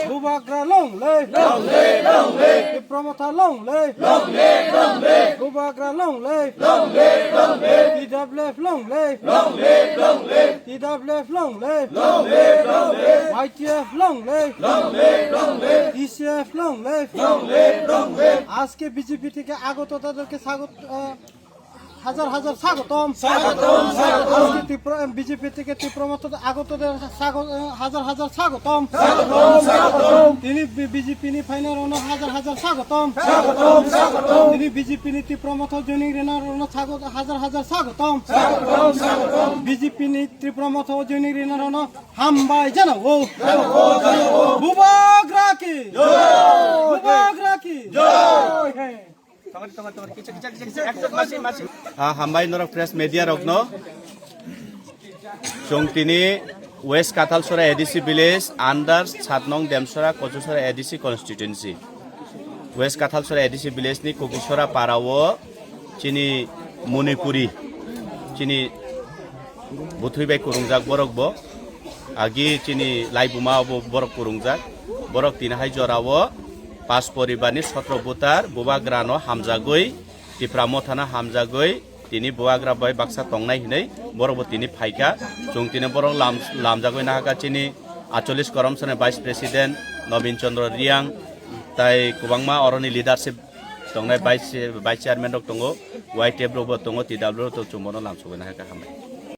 Bubagra long lay, Diplomata long lay, Bubagra long lay, TWF long lay, TWF long lay, YTF long lay, DCF long lay, আজকে BJP থেকে আগত তাদেরকে স্বাগত হাজার হাজার স্বাগতম আজকে বিজেপি থেকে তীব্রমত আগতদের হাজার হাজার স্বাগতম তিনি বিজেপি নি ফাইনাল হাজার হাজার স্বাগতম তিনি বিজেপি নি তীব্রমত জনি রেনার হাজার হাজার স্বাগতম বিজেপি নি তীব্রমত জনি রেনার হামবাই জানাও বুবাগ্রা কি हामबाय नरक प्रेस मीडिया रखनो जोंतिनी west Kathalsara ADC village under 7 नং Demsara Kachusara ADC constituency west Kathalsara ADC village नि कुकिसरा पारावो चिनी मणिपुरी चिनी बुथुइबाय कुरुंजाक बरकबो आगि चिनी लाइबुमा बरक कुरुंजाक बरक तिनहाय जरावो पास परिबारनि 17 बुतार बुबाग्रानो हामजागै टिप्रामो थाना हामजागै तिनि बुबाग्रा बाय बाक्सा तंनाय हिनै बरबो तिनि फाइका जों तिनि बरक लामजागै नाहाका चिनि 48 करमसने भाइस प्रेसिडेंट नवीन चंद्र रियां ताई कुबांमा अरनि लिडारशिप तंनाय भाइस चेयारमैन रक तंगो वाइटेब रबो तंगो टिडब्लिउ तो चुमनो लामसुगै नाहाका हामबाय।